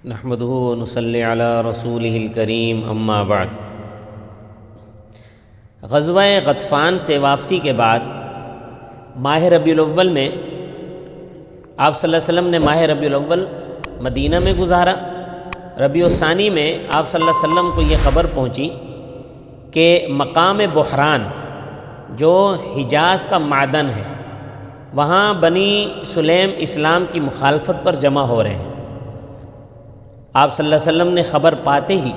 نحمدہ ونصلی علی رسولہ الکریم اما بعد۔ غزوہ غطفان سے واپسی کے بعد ماہ ربیع الاول میں آپ صلی اللہ علیہ وسلم نے ماہ ربیع الاول مدینہ میں گزارا۔ ربیع الثانی میں آپ صلی اللہ علیہ وسلم کو یہ خبر پہنچی کہ مقام بحران جو حجاز کا معدن ہے وہاں بنی سلیم اسلام کی مخالفت پر جمع ہو رہے ہیں۔ آپ صلی اللہ علیہ وسلم نے خبر پاتے ہی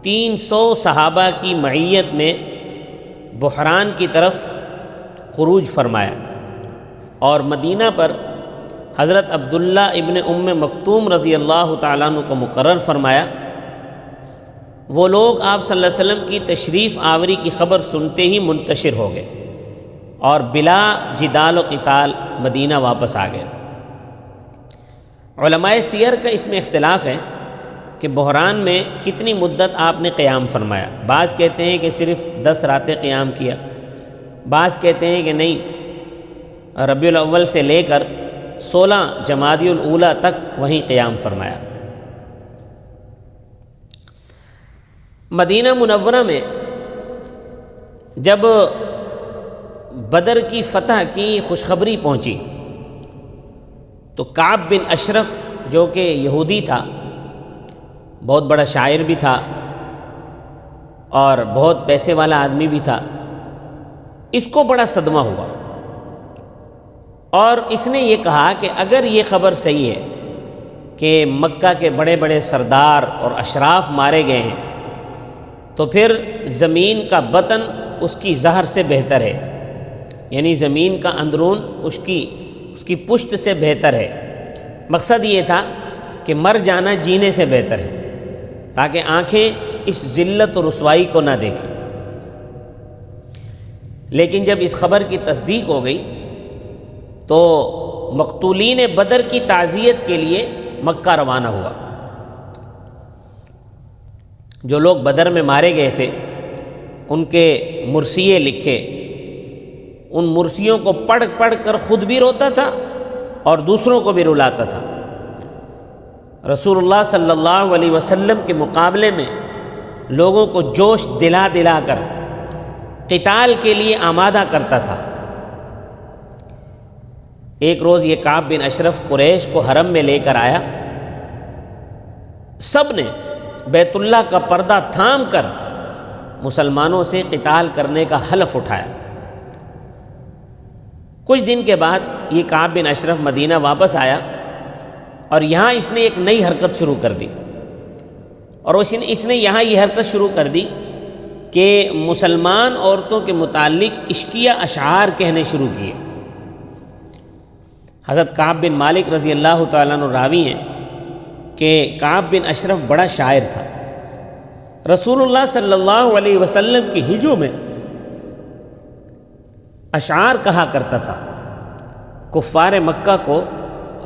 300 صحابہ کی معیت میں بحران کی طرف خروج فرمایا اور مدینہ پر حضرت عبداللہ ابن ام مکتوم رضی اللہ تعالیٰ عنہ کو مقرر فرمایا۔ وہ لوگ آپ صلی اللہ علیہ وسلم کی تشریف آوری کی خبر سنتے ہی منتشر ہو گئے اور بلا جدال و قتال مدینہ واپس آ گئے۔ علماء سیر کا اس میں اختلاف ہے کہ بحران میں کتنی مدت آپ نے قیام فرمایا۔ بعض کہتے ہیں کہ صرف 10 راتیں قیام کیا، بعض کہتے ہیں کہ نہیں، ربیع الاول سے لے کر 16 جمادی الاولیٰ تک وہیں قیام فرمایا۔ مدینہ منورہ میں جب بدر کی فتح کی خوشخبری پہنچی تو کعب بن اشرف جو کہ یہودی تھا، بہت بڑا شاعر بھی تھا اور بہت پیسے والا آدمی بھی تھا، اس کو بڑا صدمہ ہوا اور اس نے یہ کہا کہ اگر یہ خبر صحیح ہے کہ مکہ کے بڑے بڑے سردار اور اشراف مارے گئے ہیں تو پھر زمین کا بطن اس کی زہر سے بہتر ہے، یعنی زمین کا اندرون اس کی پشت سے بہتر ہے۔ مقصد یہ تھا کہ مر جانا جینے سے بہتر ہے تاکہ آنکھیں اس ذلت و رسوائی کو نہ دیکھیں۔ لیکن جب اس خبر کی تصدیق ہو گئی تو مقتولین بدر کی تعزیت کے لیے مکہ روانہ ہوا۔ جو لوگ بدر میں مارے گئے تھے ان کے مرثیے لکھے، ان مرثیوں کو پڑھ پڑھ کر خود بھی روتا تھا اور دوسروں کو بھی رلاتا تھا۔ رسول اللہ صلی اللہ علیہ وسلم کے مقابلے میں لوگوں کو جوش دلا دلا کر قتال کے لیے آمادہ کرتا تھا۔ ایک روز یہ کعب بن اشرف قریش کو حرم میں لے کر آیا، سب نے بیت اللہ کا پردہ تھام کر مسلمانوں سے قتال کرنے کا حلف اٹھایا۔ کچھ دن کے بعد یہ کعب بن اشرف مدینہ واپس آیا اور یہاں اس نے ایک نئی حرکت شروع کر دی، اور اس نے یہاں یہ حرکت شروع کر دی کہ مسلمان عورتوں کے متعلق عشقیہ اشعار کہنے شروع کیے۔ حضرت کعب بن مالک رضی اللہ تعالیٰ عنہ راوی ہیں کہ کعب بن اشرف بڑا شاعر تھا۔ رسول اللہ صلی اللہ علیہ وسلم کی ہجوں میں اشعار کہا کرتا تھا۔ کفار مکہ کو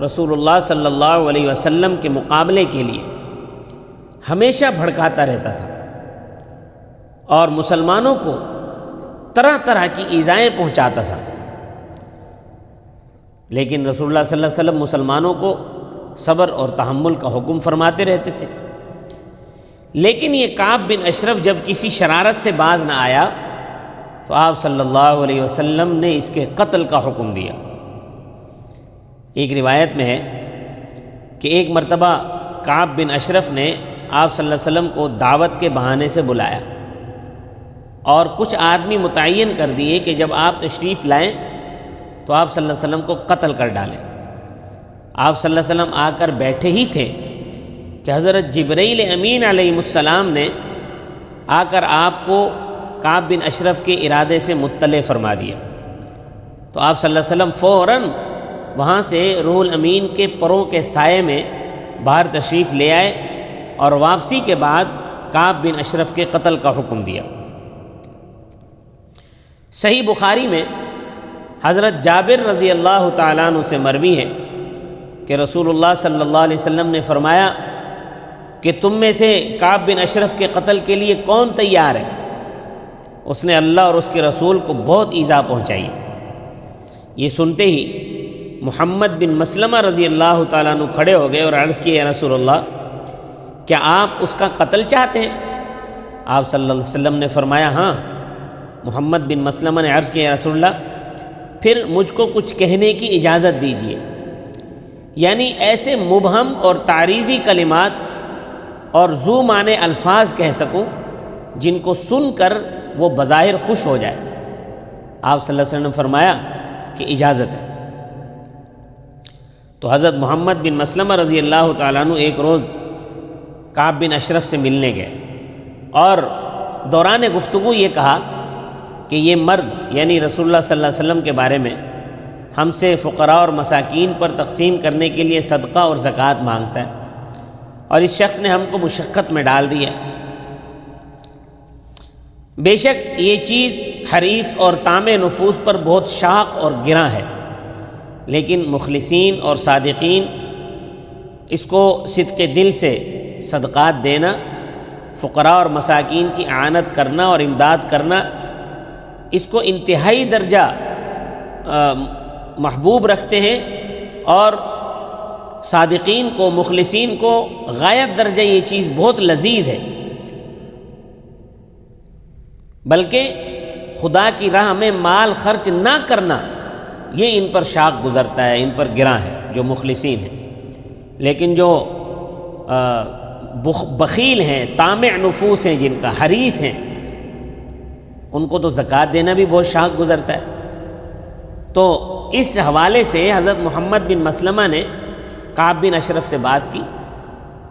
رسول اللہ صلی اللہ علیہ وسلم کے مقابلے کے لیے ہمیشہ بھڑکاتا رہتا تھا اور مسلمانوں کو طرح طرح کی ایذائیں پہنچاتا تھا، لیکن رسول اللہ صلی اللہ علیہ وسلم مسلمانوں کو صبر اور تحمل کا حکم فرماتے رہتے تھے۔ لیکن یہ کعب بن اشرف جب کسی شرارت سے باز نہ آیا تو آپ صلی اللہ علیہ وسلم نے اس کے قتل کا حکم دیا۔ ایک روایت میں ہے کہ ایک مرتبہ کعب بن اشرف نے آپ صلی اللہ علیہ وسلم کو دعوت کے بہانے سے بلایا اور کچھ آدمی متعین کر دیے کہ جب آپ تشریف لائیں تو آپ صلی اللہ علیہ وسلم کو قتل کر ڈالیں۔ آپ صلی اللہ علیہ وسلم آ کر بیٹھے ہی تھے کہ حضرت جبرائیل امین علیہ السلام نے آ کر آپ کو کعب بن اشرف کے ارادے سے مطلع فرما دیا۔ تو آپ صلی اللہ علیہ وسلم فوراً وہاں سے روح الامین کے پروں کے سائے میں باہر تشریف لے آئے اور واپسی کے بعد کعب بن اشرف کے قتل کا حکم دیا۔ صحیح بخاری میں حضرت جابر رضی اللہ تعالیٰ عنہ سے مروی ہے کہ رسول اللہ صلی اللہ علیہ وسلم نے فرمایا کہ تم میں سے کعب بن اشرف کے قتل کے لیے کون تیار ہے؟ اس نے اللہ اور اس کے رسول کو بہت ایذا پہنچائی۔ یہ سنتے ہی محمد بن مسلمہ رضی اللہ تعالیٰ عنہ کھڑے ہو گئے اور عرض کیا یا رسول اللہ کیا آپ اس کا قتل چاہتے ہیں؟ آپ صلی اللہ علیہ وسلم نے فرمایا ہاں۔ محمد بن مسلمہ نے عرض کیا یا رسول اللہ پھر مجھ کو کچھ کہنے کی اجازت دیجیے، یعنی ایسے مبہم اور تعریضی کلمات اور ذو معنی الفاظ کہہ سکوں جن کو سن کر وہ بظاہر خوش ہو جائے۔ آپ صلی اللہ علیہ وسلم نے فرمایا کہ اجازت ہے۔ تو حضرت محمد بن مسلمہ رضی اللہ تعالیٰ عنہ ایک روز کعب بن اشرف سے ملنے گئے اور دوران گفتگو یہ کہا کہ یہ مرد یعنی رسول اللہ صلی اللہ علیہ وسلم کے بارے میں ہم سے فقراء اور مساکین پر تقسیم کرنے کے لیے صدقہ اور زکوٰۃ مانگتا ہے، اور اس شخص نے ہم کو مشقت میں ڈال دیا۔ بے شک یہ چیز حریص اور طامع نفوس پر بہت شاق اور گراں ہے، لیکن مخلصین اور صادقین اس کو صدق دل سے صدقات دینا، فقراء اور مساکین کی اعانت کرنا اور امداد کرنا اس کو انتہائی درجہ محبوب رکھتے ہیں، اور صادقین کو مخلصین کو غایت درجہ یہ چیز بہت لذیذ ہے، بلکہ خدا کی راہ میں مال خرچ نہ کرنا یہ ان پر شاق گزرتا ہے، ان پر گراں ہے جو مخلصین ہیں۔ لیکن جو بخیل ہیں، طامع نفوس ہیں، جن کا حریص ہیں، ان کو تو زکوٰۃ دینا بھی بہت شاق گزرتا ہے۔ تو اس حوالے سے حضرت محمد بن مسلمہ نے کعب بن اشرف سے بات کی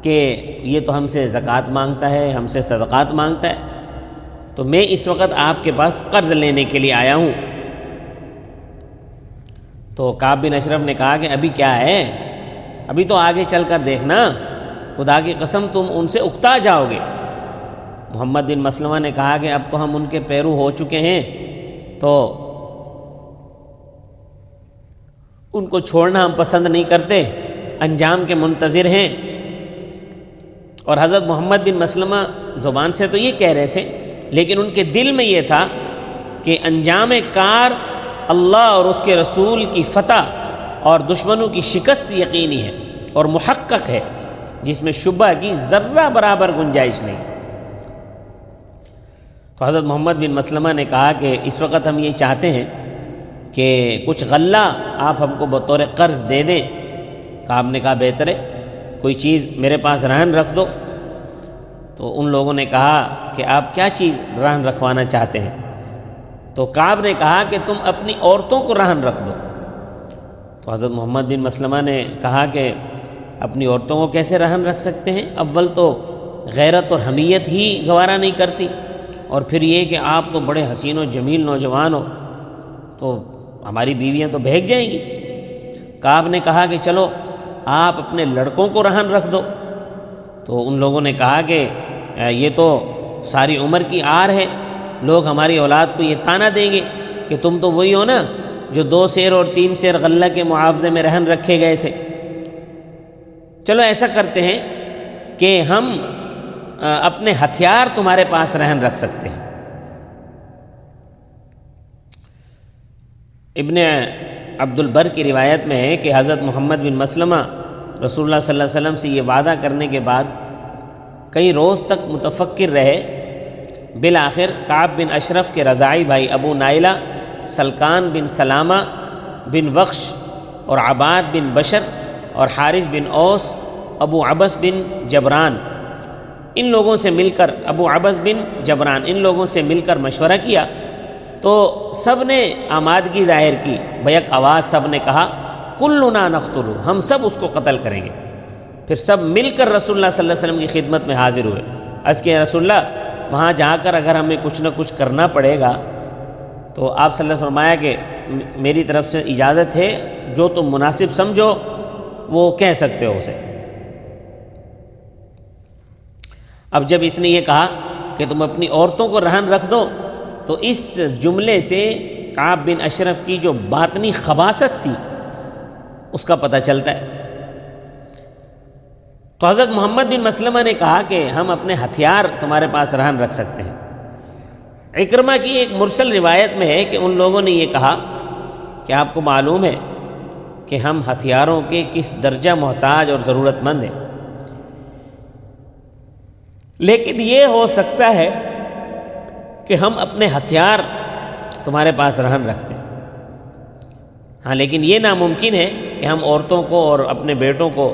کہ یہ تو ہم سے زکوٰۃ مانگتا ہے، ہم سے صدقات مانگتا ہے، تو میں اس وقت آپ کے پاس قرض لینے کے لیے آیا ہوں۔ تو کعب بن اشرف نے کہا کہ ابھی کیا ہے، ابھی تو آگے چل کر دیکھنا، خدا کی قسم تم ان سے اکتا جاؤ گے۔ محمد بن مسلمہ نے کہا کہ اب تو ہم ان کے پیرو ہو چکے ہیں، تو ان کو چھوڑنا ہم پسند نہیں کرتے، انجام کے منتظر ہیں۔ اور حضرت محمد بن مسلمہ زبان سے تو یہ کہہ رہے تھے، لیکن ان کے دل میں یہ تھا کہ انجام کار اللہ اور اس کے رسول کی فتح اور دشمنوں کی شکست یقینی ہے اور محقق ہے، جس میں شبہ کی ذرہ برابر گنجائش نہیں۔ تو حضرت محمد بن مسلمہ نے کہا کہ اس وقت ہم یہ چاہتے ہیں کہ کچھ غلہ آپ ہم کو بطور قرض دے دیں۔ کعب نے کہا بہتر ہے، کوئی چیز میرے پاس رہن رکھ دو۔ تو ان لوگوں نے کہا کہ آپ کیا چیز رہن رکھوانا چاہتے ہیں؟ تو کعب نے کہا کہ تم اپنی عورتوں کو رہن رکھ دو۔ تو حضرت محمد بن مسلمہ نے کہا کہ اپنی عورتوں کو کیسے رہن رکھ سکتے ہیں؟ اول تو غیرت اور حمیت ہی گوارا نہیں کرتی، اور پھر یہ کہ آپ تو بڑے حسین و جمیل نوجوان ہو، تو ہماری بیویاں تو بہک جائیں گی۔ کعب نے کہا کہ چلو آپ اپنے لڑکوں کو رہن رکھ دو۔ تو ان لوگوں نے کہا کہ یہ تو ساری عمر کی آر ہے، لوگ ہماری اولاد کو یہ طعنہ دیں گے کہ تم تو وہی ہو نا جو 2 سیر اور 3 سیر غلہ کے معاوضے میں رہن رکھے گئے تھے۔ چلو ایسا کرتے ہیں کہ ہم اپنے ہتھیار تمہارے پاس رہن رکھ سکتے ہیں۔ ابن عبد البر کی روایت میں ہے کہ حضرت محمد بن مسلمہ رسول اللہ صلی اللہ علیہ وسلم سے یہ وعدہ کرنے کے بعد کئی روز تک متفکر رہے۔ بالآخر کعب بن اشرف کے رضاعی بھائی ابو نائلہ، سلکان بن سلامہ بن وخش اور عباد بن بشر اور حارث بن اوس، ابو عبس بن جبران، ان لوگوں سے مل کر ان لوگوں سے مل کر مشورہ کیا تو سب نے آمادگی ظاہر کی، بیک آواز سب نے کہا کلنا نقتل، ہم سب اس کو قتل کریں گے۔ پھر سب مل کر رسول اللہ صلی اللہ علیہ وسلم کی خدمت میں حاضر ہوئے۔ عرض کیا رسول اللہ وہاں جا کر اگر ہمیں کچھ نہ کچھ کرنا پڑے گا تو آپ صلی اللہ علیہ وسلم فرمایا کہ میری طرف سے اجازت ہے، جو تم مناسب سمجھو وہ کہہ سکتے ہو اسے۔ اب جب اس نے یہ کہا کہ تم اپنی عورتوں کو رہن رکھ دو، تو اس جملے سے کعب بن اشرف کی جو باطنی خباثت تھی اس کا پتہ چلتا ہے۔ تو حضرت محمد بن مسلمہ نے کہا کہ ہم اپنے ہتھیار تمہارے پاس رہن رکھ سکتے ہیں۔ اکرمہ کی ایک مرسل روایت میں ہے کہ ان لوگوں نے یہ کہا کہ آپ کو معلوم ہے کہ ہم ہتھیاروں کے کس درجہ محتاج اور ضرورت مند ہیں، لیکن یہ ہو سکتا ہے کہ ہم اپنے ہتھیار تمہارے پاس رہن رکھتے ہیں، ہاں لیکن یہ ناممکن ہے کہ ہم عورتوں کو اور اپنے بیٹوں کو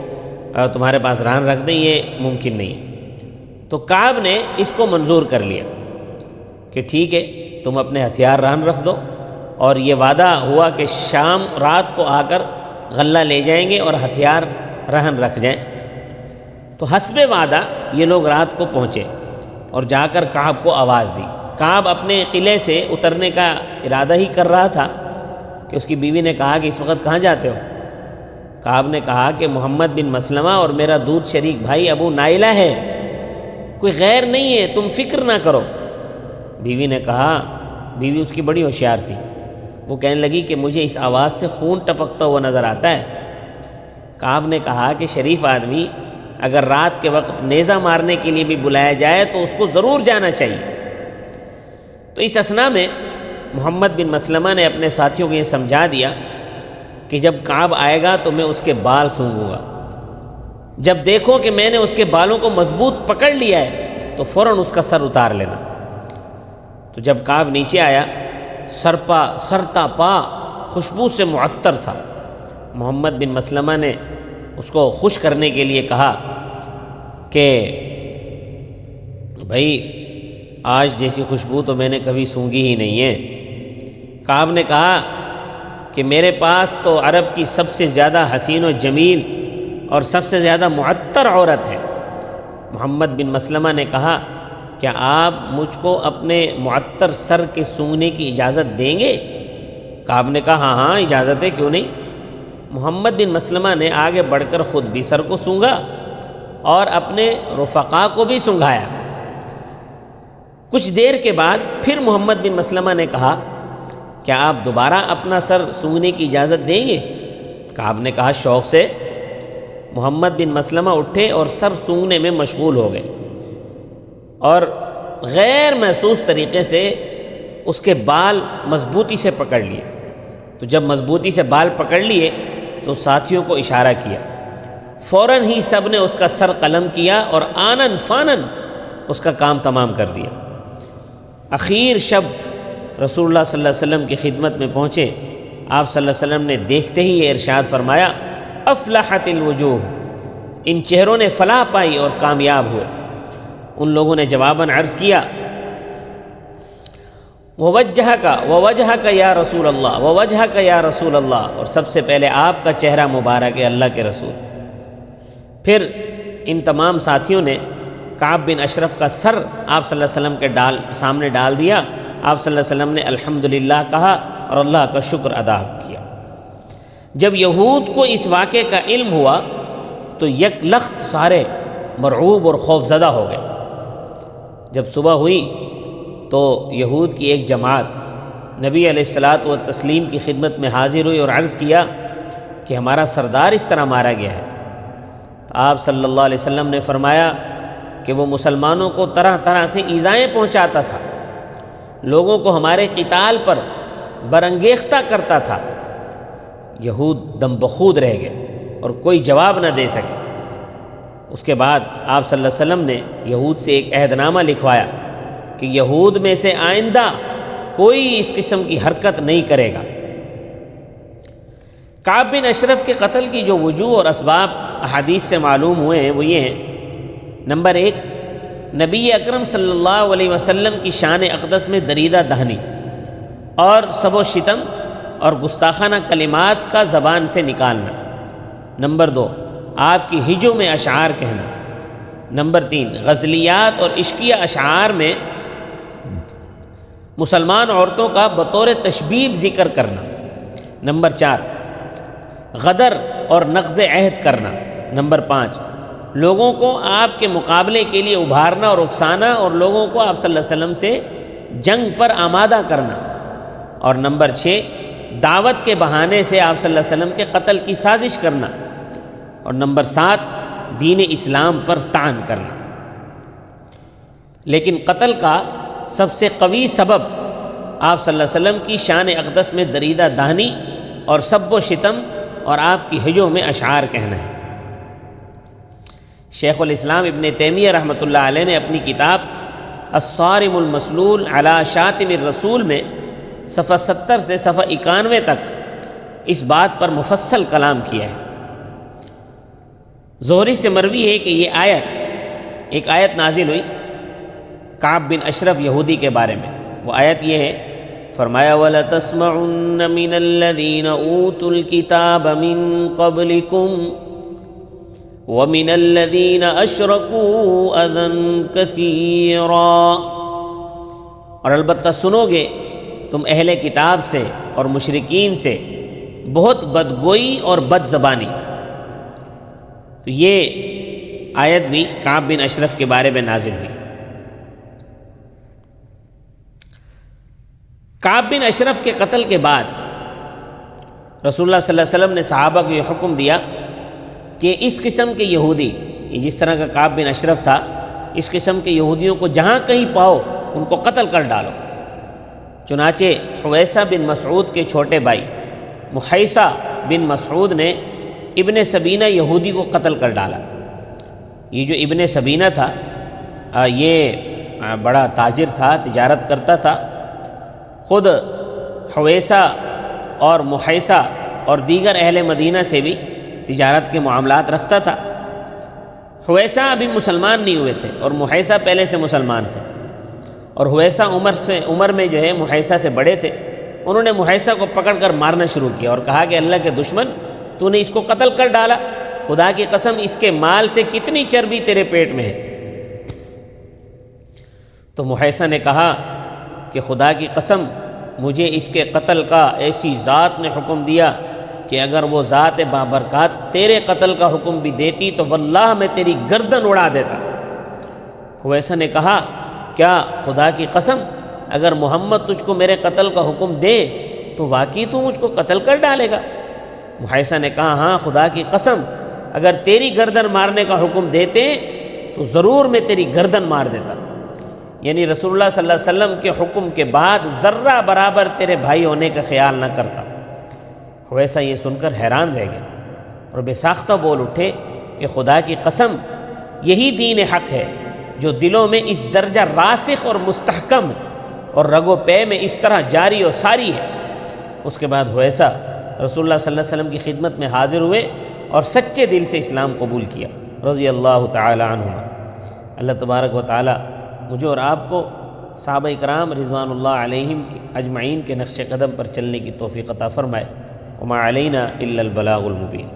تمہارے پاس رہن رکھ دیں، یہ ممکن نہیں ہے۔ تو کعب نے اس کو منظور کر لیا کہ ٹھیک ہے تم اپنے ہتھیار رہن رکھ دو، اور یہ وعدہ ہوا کہ شام رات کو آ کر غلہ لے جائیں گے اور ہتھیار رہن رکھ جائیں۔ تو حسب وعدہ یہ لوگ رات کو پہنچے اور جا کر کعب کو آواز دی۔ کعب اپنے قلعے سے اترنے کا ارادہ ہی کر رہا تھا کہ اس کی بیوی نے کہا کہ اس وقت کہاں جاتے ہو؟ کعب نے کہا کہ محمد بن مسلمہ اور میرا دودھ شریک بھائی ابو نائلہ ہے، کوئی غیر نہیں ہے، تم فکر نہ کرو۔ بیوی نے کہا، بیوی اس کی بڑی ہوشیار تھی، وہ کہنے لگی کہ مجھے اس آواز سے خون ٹپکتا ہوا نظر آتا ہے۔ کعب نے کہا کہ شریف آدمی اگر رات کے وقت نیزہ مارنے کے لیے بھی بلایا جائے تو اس کو ضرور جانا چاہیے۔ تو اس اثنا میں محمد بن مسلمہ نے اپنے ساتھیوں کو یہ سمجھا دیا کہ جب کعب آئے گا تو میں اس کے بال سونگھوں گا، جب دیکھو کہ میں نے اس کے بالوں کو مضبوط پکڑ لیا ہے تو فوراً اس کا سر اتار لینا۔ تو جب کعب نیچے آیا، سرتا پا خوشبو سے معطر تھا۔ محمد بن مسلمہ نے اس کو خوش کرنے کے لیے کہا کہ بھائی آج جیسی خوشبو تو میں نے کبھی سونگھی ہی نہیں ہے۔ کعب نے کہا کہ میرے پاس تو عرب کی سب سے زیادہ حسین و جمیل اور سب سے زیادہ معطر عورت ہے۔ محمد بن مسلمہ نے کہا کیا آپ مجھ کو اپنے معطر سر کے سونگھنے کی اجازت دیں گے؟ کعب نے کہا ہاں ہاں اجازت ہے، کیوں نہیں۔ محمد بن مسلمہ نے آگے بڑھ کر خود بھی سر کو سونگھا اور اپنے رفقا کو بھی سونگھایا۔ کچھ دیر کے بعد پھر محمد بن مسلمہ نے کہا کیا آپ دوبارہ اپنا سر سونگھنے کی اجازت دیں گے؟ کعب نے کہا شوق سے۔ محمد بن مسلمہ اٹھے اور سر سونگھنے میں مشغول ہو گئے اور غیر محسوس طریقے سے اس کے بال مضبوطی سے پکڑ لیے۔ تو جب مضبوطی سے بال پکڑ لیے تو ساتھیوں کو اشارہ کیا، فوراً ہی سب نے اس کا سر قلم کیا اور آنن فانن اس کا کام تمام کر دیا۔ اخیر شب رسول اللہ صلی اللہ علیہ وسلم کی خدمت میں پہنچے، آپ صلی اللہ علیہ وسلم نے دیکھتے ہی یہ ارشاد فرمایا افلحت الوجوہ، ان چہروں نے فلاح پائی اور کامیاب ہوئے۔ ان لوگوں نے جواباً عرض کیا ووجہک یا رسول اللہ، ووجہک یا رسول اللہ، اور سب سے پہلے آپ کا چہرہ مبارک ہے اللہ کے رسول۔ پھر ان تمام ساتھیوں نے کعب بن اشرف کا سر آپ صلی اللہ علیہ وسلم کے سامنے ڈال دیا۔ آپ صلی اللہ علیہ وسلم نے الحمدللہ کہا اور اللہ کا شکر ادا کیا۔ جب یہود کو اس واقعے کا علم ہوا تو یک لخت سارے مرعوب اور خوف زدہ ہو گئے۔ جب صبح ہوئی تو یہود کی ایک جماعت نبی علیہ الصلاۃ والتسلیم کی خدمت میں حاضر ہوئی اور عرض کیا کہ ہمارا سردار اس طرح مارا گیا ہے۔ تو آپ صلی اللہ علیہ وسلم نے فرمایا کہ وہ مسلمانوں کو طرح طرح سے ایذائیں پہنچاتا تھا، لوگوں کو ہمارے قتال پر برانگیختہ کرتا تھا۔ یہود دم بخود رہ گئے اور کوئی جواب نہ دے سکے۔ اس کے بعد آپ صلی اللہ علیہ وسلم نے یہود سے ایک عہد نامہ لکھوایا کہ یہود میں سے آئندہ کوئی اس قسم کی حرکت نہیں کرے گا۔ کعب بن اشرف کے قتل کی جو وجوہ اور اسباب احادیث سے معلوم ہوئے ہیں وہ یہ ہیں، نمبر 1، نبی اکرم صلی اللہ علیہ وسلم کی شان اقدس میں دریدہ دہنی اور سب و شتم اور گستاخانہ کلمات کا زبان سے نکالنا۔ نمبر 2، آپ کی ہجو میں اشعار کہنا۔ نمبر 3، غزلیات اور عشقیہ اشعار میں مسلمان عورتوں کا بطور تشبیب ذکر کرنا۔ نمبر 4، غدر اور نقض عہد کرنا۔ نمبر 5، لوگوں کو آپ کے مقابلے کے لیے ابھارنا اور اکسانا اور لوگوں کو آپ صلی اللہ علیہ وسلم سے جنگ پر آمادہ کرنا۔ اور نمبر 6، دعوت کے بہانے سے آپ صلی اللہ علیہ وسلم کے قتل کی سازش کرنا۔ اور نمبر 7، دین اسلام پر طعن کرنا۔ لیکن قتل کا سب سے قوی سبب آپ صلی اللہ علیہ وسلم کی شان اقدس میں دریدہ دہنی اور سب و شتم اور آپ کی ہجوں میں اشعار کہنا ہے۔ شیخ الاسلام ابن تیمیہ رحمۃ اللہ علیہ نے اپنی کتاب الصارم المسلول علی شاتم الرسول میں صفحہ 70 سے صفحہ 91 تک اس بات پر مفصل کلام کیا ہے۔ زہری سے مروی ہے کہ یہ ایک آیت نازل ہوئی کعب بن اشرف یہودی کے بارے میں۔ وہ آیت یہ ہے، فرمایا وَلَتَسْمَعُنَّ مِنَ الَّذِينَ أُوتُوا الْكِتَابَ مِن قَبْلِكُمْ وَمِنَ الَّذِينَ أَشْرَكُوا أَذًى كَثِيرًا، اور البتہ سنو گے تم اہل کتاب سے اور مشرکین سے بہت بدگوئی اور بد زبانی۔ تو یہ آیت بھی کعب بن اشرف کے بارے میں نازل ہوئی۔ کعب بن اشرف کے قتل کے بعد رسول اللہ صلی اللہ علیہ وسلم نے صحابہ کو یہ حکم دیا کہ اس قسم کے یہودی، جس طرح کا کعب بن اشرف تھا، اس قسم کے یہودیوں کو جہاں کہیں پاؤ ان کو قتل کر ڈالو۔ چنانچہ حویسہ بن مسعود کے چھوٹے بھائی محیصہ بن مسعود نے ابن سبینہ یہودی کو قتل کر ڈالا۔ یہ جو ابن سبینہ تھا یہ بڑا تاجر تھا، تجارت کرتا تھا، خود حویسہ اور محیصہ اور دیگر اہل مدینہ سے بھی تجارت کے معاملات رکھتا تھا۔ حویسہ ابھی مسلمان نہیں ہوئے تھے اور محیصہ پہلے سے مسلمان تھے، اور حویسہ عمر میں جو ہے محیصہ سے بڑے تھے۔ انہوں نے محیصہ کو پکڑ کر مارنا شروع کیا اور کہا کہ اللہ کے دشمن، تو نے اس کو قتل کر ڈالا، خدا کی قسم اس کے مال سے کتنی چربی تیرے پیٹ میں ہے۔ تو محیصہ نے کہا کہ خدا کی قسم مجھے اس کے قتل کا ایسی ذات نے حکم دیا کہ اگر وہ ذات بابرکات تیرے قتل کا حکم بھی دیتی تو واللہ میں تیری گردن اڑا دیتا۔ حویسہ نے کہا کیا خدا کی قسم اگر محمد تجھ کو میرے قتل کا حکم دے تو واقعی تو مجھ کو قتل کر ڈالے گا؟ محیصہ نے کہا ہاں خدا کی قسم اگر تیری گردن مارنے کا حکم دیتے تو ضرور میں تیری گردن مار دیتا۔ یعنی رسول اللہ صلی اللہ علیہ وسلم کے حکم کے بعد ذرہ برابر تیرے بھائی ہونے کا خیال نہ کرتا۔ حویسہ یہ سن کر حیران رہ گئے اور بے ساختہ بول اٹھے کہ خدا کی قسم یہی دین حق ہے جو دلوں میں اس درجہ راسخ اور مستحکم اور رگ و پے میں اس طرح جاری و ساری ہے۔ اس کے بعد حویسہ رسول اللہ صلی اللہ علیہ وسلم کی خدمت میں حاضر ہوئے اور سچے دل سے اسلام قبول کیا رضی اللہ تعالی عنہما۔ اللہ تبارک و تعالی مجھے اور آپ کو صحابہ کرام رضوان اللہ علیہم اجمعین کے نقش قدم پر چلنے کی توفیق عطا فرمائے۔ وما علینا الا البلاغ المبین۔